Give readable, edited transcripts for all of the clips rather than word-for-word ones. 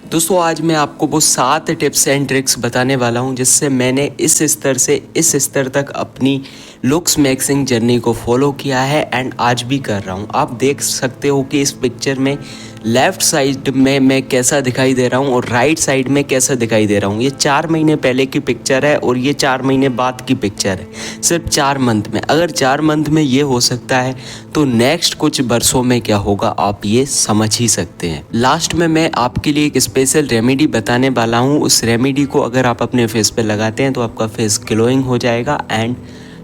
दोस्तों आज मैं आपको वो 7 टिप्स एंड ट्रिक्स बताने वाला हूँ जिससे मैंने इस स्तर से इस स्तर तक अपनी लुक्स मैक्सिंग जर्नी को फॉलो किया है एंड आज भी कर रहा हूँ। आप देख सकते हो कि इस पिक्चर में लेफ़्ट साइड में मैं कैसा दिखाई दे रहा हूँ और राइट साइड में कैसा दिखाई दे रहा हूँ। ये 4 महीने पहले की पिक्चर है और ये 4 महीने बाद की पिक्चर है, सिर्फ 4 मंथ में। अगर 4 मंथ में ये हो सकता है तो नेक्स्ट कुछ बरसों में क्या होगा आप ये समझ ही सकते हैं। लास्ट में मैं आपके लिए एक स्पेशल रेमेडी बताने वाला हूँ। उस रेमेडी को अगर आप अपने फेस पे लगाते हैं तो आपका फेस ग्लोइंग हो जाएगा एंड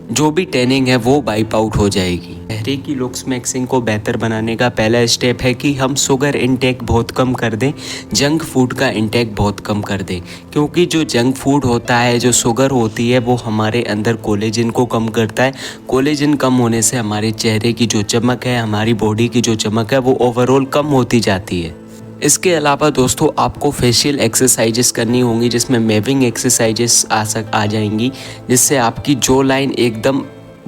जो भी टैनिंग है वो वाइप आउट हो जाएगी। चेहरे की लुक्स मैक्सिंग को बेहतर बनाने का पहला स्टेप है कि हम शुगर इंटेक बहुत कम कर दें, जंक फूड का इंटेक बहुत कम कर दें, क्योंकि जो जंक फूड होता है, जो शुगर होती है, वो हमारे अंदर कोलेजन को कम करता है। कोलेजन कम होने से हमारे चेहरे की जो चमक है, हमारी बॉडी की जो चमक है, वो ओवरऑल कम होती जाती है। इसके अलावा दोस्तों आपको फेशियल एक्सरसाइजेस करनी होंगी जिसमें मेविंग एक्सरसाइजेस आ जाएंगी, जिससे आपकी जो लाइन एकदम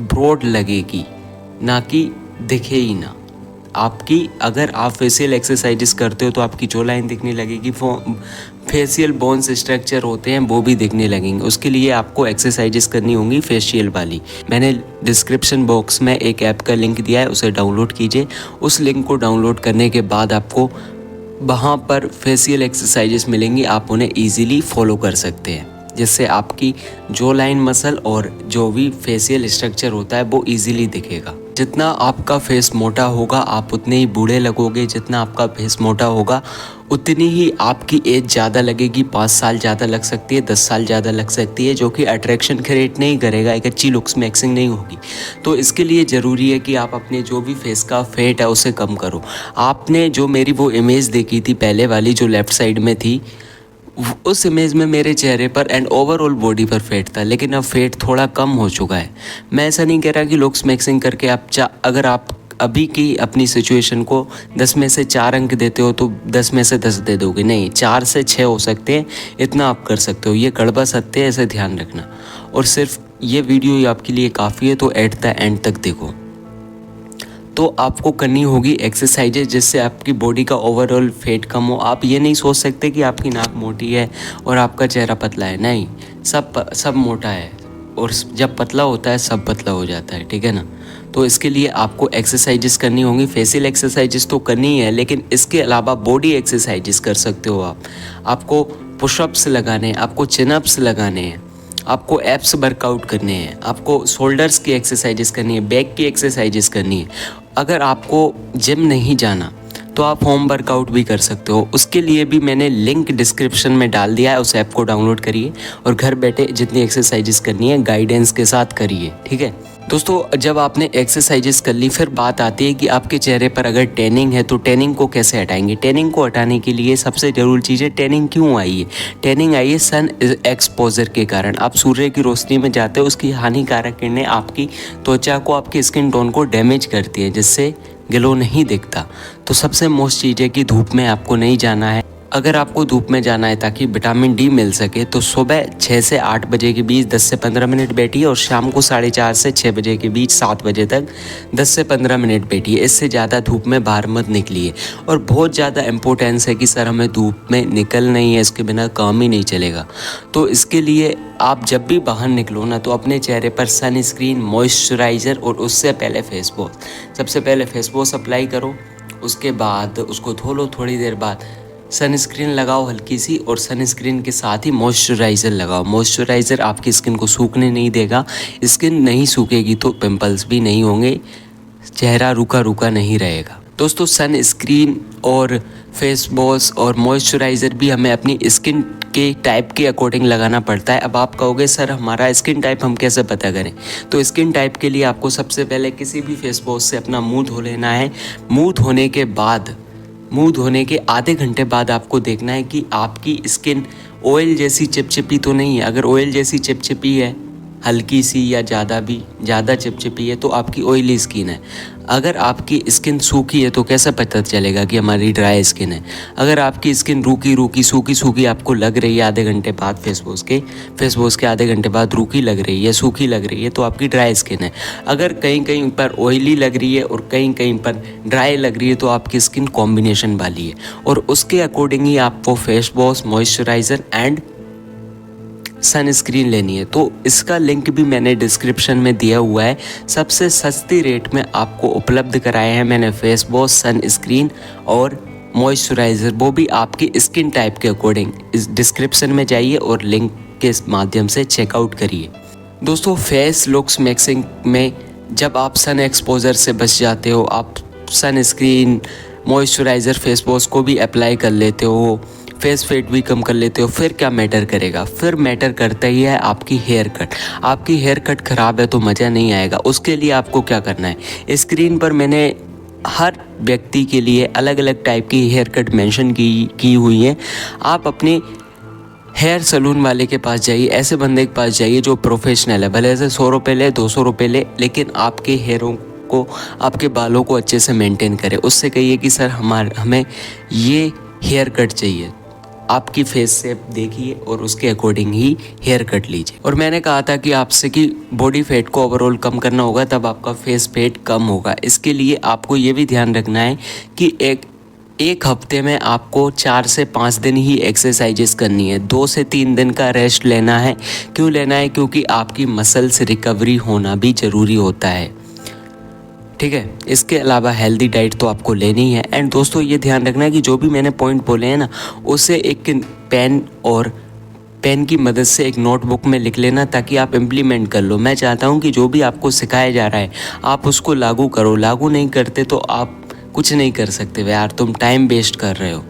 ब्रॉड लगेगी, ना कि दिखे ही ना। आपकी अगर आप फेशियल एक्सरसाइजेस करते हो तो आपकी जो लाइन दिखने लगेगी, फेशियल बोन्स स्ट्रक्चर होते हैं वो भी दिखने लगेंगे। उसके लिए आपको एक्सरसाइजेस करनी होंगी फेशियल वाली। मैंने डिस्क्रिप्शन बॉक्स में एक ऐप का लिंक दिया है, उसे डाउनलोड कीजिए। उस लिंक को डाउनलोड करने के बाद आपको वहाँ पर फेशियल एक्सरसाइजेस मिलेंगी, आप उन्हें ईजीली फॉलो कर सकते हैं, जिससे आपकी जो लाइन मसल और जो भी फेशियल स्ट्रक्चर होता है वो ईजीली दिखेगा। जितना आपका फेस मोटा होगा आप उतने ही बूढ़े लगोगे, जितना आपका फेस मोटा होगा उतनी ही आपकी एज ज़्यादा लगेगी। 5 साल ज़्यादा लग सकती है, 10 साल ज़्यादा लग सकती है, जो कि अट्रैक्शन क्रिएट नहीं करेगा, एक अच्छी लुक्स मैक्सिंग नहीं होगी। तो इसके लिए ज़रूरी है कि आप अपने जो भी फेस का फैट है उसे कम करो। आपने जो मेरी वो इमेज देखी थी पहले वाली जो लेफ़्ट साइड में थी, उस इमेज में मेरे चेहरे पर एंड ओवरऑल बॉडी पर फैट था, लेकिन अब फैट थोड़ा कम हो चुका है। मैं ऐसा नहीं कह रहा कि लुक्स मैक्सिंग करके अगर आप अभी की अपनी सिचुएशन को 10 में से 4 अंक देते हो तो 10 में से 10 दे दोगे, नहीं, 4 से 6 हो सकते हैं, इतना आप कर सकते हो। ये कड़वा सत्य है, ऐसे ध्यान रखना। और सिर्फ ये वीडियो ही आपके लिए काफ़ी है, तो एट द एंड तक देखो। तो आपको करनी होगी एक्सरसाइजेज जिससे आपकी बॉडी का ओवरऑल फैट कम हो। आप ये नहीं सोच सकते कि आपकी नाक मोटी है और आपका चेहरा पतला है, नहीं, सब मोटा है और जब पतला होता है सब पतला हो जाता है, ठीक है ना। तो इसके लिए आपको एक्सरसाइजेस करनी होंगी। फेशियल एक्सरसाइजेस तो करनी ही है, लेकिन इसके अलावा बॉडी एक्सरसाइजेस कर सकते हो आप। आपको पुशअप्स लगाने हैं, आपको चिनअप्स लगाने हैं, आपको एप्स वर्कआउट करने हैं, आपको शोल्डर्स की एक्सरसाइजेस करनी है, बैक की एक्सरसाइजेस करनी है। अगर आपको जिम नहीं जाना तो आप होम वर्कआउट भी कर सकते हो। उसके लिए भी मैंने लिंक डिस्क्रिप्शन में डाल दिया है, उस ऐप को डाउनलोड करिए और घर बैठे जितनी एक्सरसाइजेस करनी है गाइडेंस के साथ करिए, ठीक है। दोस्तों जब आपने एक्सरसाइजेस कर ली, फिर बात आती है कि आपके चेहरे पर अगर टैनिंग है तो टैनिंग को कैसे हटाएंगे। टैनिंग को हटाने के लिए सबसे ज़रूरी चीज़ है, टैनिंग क्यों आई है। टैनिंग आई है सन एक्सपोजर के कारण। आप सूर्य की रोशनी में जाते हो, उसकी हानिकारक किरणें आपकी त्वचा को, आपकी स्किन टोन को डैमेज करती हैं, जिससे ग्लो नहीं दिखता। तो सबसे मोस्ट चीज़ है कि धूप में आपको नहीं जाना है। अगर आपको धूप में जाना है ताकि विटामिन डी मिल सके तो सुबह 6 से 8 बजे के बीच 10 से 15 मिनट बैठिए और शाम को 4:30 से 6 बजे के बीच 7 बजे तक 10 से 15 मिनट बैठिए। इससे ज़्यादा धूप में बाहर मत निकलिए। और बहुत ज़्यादा इम्पोर्टेंस है कि सर हमें धूप में निकल नहीं है, इसके बिना काम ही नहीं चलेगा। तो इसके लिए आप जब भी बाहर निकलो ना तो अपने चेहरे पर सनस्क्रीन, मॉइस्चराइज़र और उससे पहले फेस वॉश, सबसे पहले फेस वॉश अप्लाई करो, उसके बाद उसको धो लो। थोड़ी देर बाद सनस्क्रीन लगाओ हल्की सी, और सनस्क्रीन के साथ ही मॉइस्चराइज़र लगाओ। मॉइस्चराइज़र आपकी स्किन को सूखने नहीं देगा। स्किन नहीं सूखेगी तो पिंपल्स भी नहीं होंगे, चेहरा रूखा रूखा नहीं रहेगा। दोस्तों सनस्क्रीन और फेस वॉश और मॉइस्चराइज़र भी हमें अपनी स्किन के टाइप के अकॉर्डिंग लगाना पड़ता है। अब आप कहोगे सर हमारा स्किन टाइप हम कैसे पता करें। तो स्किन टाइप के लिए आपको सबसे पहले किसी भी फेस वॉश से अपना मुंह धो लेना है। मुंह धोने के आधे घंटे बाद आपको देखना है कि आपकी स्किन ऑयल जैसी चिपचिपी तो नहीं है। अगर ऑयल जैसी चिपचिपी है, हल्की सी या ज़्यादा चिपचिपी है तो आपकी ऑयली स्किन है। अगर आपकी स्किन सूखी है तो कैसे पता चलेगा कि हमारी ड्राई स्किन है। अगर आपकी स्किन रूखी सूखी आपको लग रही है आधे घंटे बाद फेस वॉश के आधे घंटे बाद रूखी लग रही है, सूखी लग रही है, तो आपकी ड्राई स्किन है। अगर कहीं कहीं पर ऑयली लग रही है और कहीं कहीं पर ड्राई लग रही है तो आपकी स्किन कॉम्बिनेशन वाली है, और उसके अकॉर्डिंग ही आपको face wash, moisturiser and sunscreen लेनी है। तो इसका लिंक भी मैंने डिस्क्रिप्शन में दिया हुआ है। सबसे सस्ती रेट में आपको उपलब्ध कराए हैं मैंने फेस वॉश, सनस्क्रीन और मॉइस्चराइज़र, वो भी आपकी स्किन टाइप के अकॉर्डिंग। इस डिस्क्रिप्शन में जाइए और लिंक के माध्यम से चेकआउट करिए। दोस्तों, फेस लुक्स मैक्सिंग में जब आप सन एक्सपोजर से बच जाते हो, आप सनस्क्रीन, मॉइस्चराइज़र, फेस वॉश को भी अप्लाई कर लेते हो, फेस फेट भी कम कर लेते हो, फिर क्या मैटर करेगा? फिर मैटर करता ही है आपकी हेयर कट। आपकी हेयर कट ख़राब है तो मज़ा नहीं आएगा। उसके लिए आपको क्या करना है, स्क्रीन पर मैंने हर व्यक्ति के लिए अलग अलग टाइप की हेयर कट मेंशन की हुई है। आप अपने हेयर सलून वाले के पास जाइए, ऐसे बंदे के पास जाइए जो प्रोफेशनल है। भले से 100 रुपये ले, 200 रुपये ले, लेकिन आपके हेयरों को, आपके बालों को अच्छे से मेंटेन करे। उससे कहिए कि सर हमें ये हेयर कट चाहिए। आपकी फेस शेप देखिए और उसके अकॉर्डिंग ही हेयर कट लीजिए। और मैंने कहा था कि आपसे कि बॉडी फैट को ओवरऑल कम करना होगा, तब आपका फेस फैट कम होगा। इसके लिए आपको ये भी ध्यान रखना है कि एक हफ्ते में आपको 4 से 5 दिन ही एक्सरसाइजेस करनी है। 2 से 3 दिन का रेस्ट लेना है। क्यों लेना है? क्योंकि आपकी मसल्स रिकवरी होना भी ज़रूरी होता है, ठीक है। इसके अलावा हेल्दी डाइट तो आपको लेनी ही है। एंड दोस्तों, ये ध्यान रखना है कि जो भी मैंने पॉइंट बोले हैं ना, उसे एक पेन की मदद से एक नोटबुक में लिख लेना, ताकि आप इम्प्लीमेंट कर लो। मैं चाहता हूँ कि जो भी आपको सिखाया जा रहा है आप उसको लागू करो। लागू नहीं करते तो आप कुछ नहीं कर सकते यार, तुम टाइम वेस्ट कर रहे हो।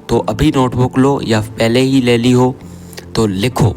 तो अभी नोटबुक लो, या पहले ही ले ली हो तो लिखो।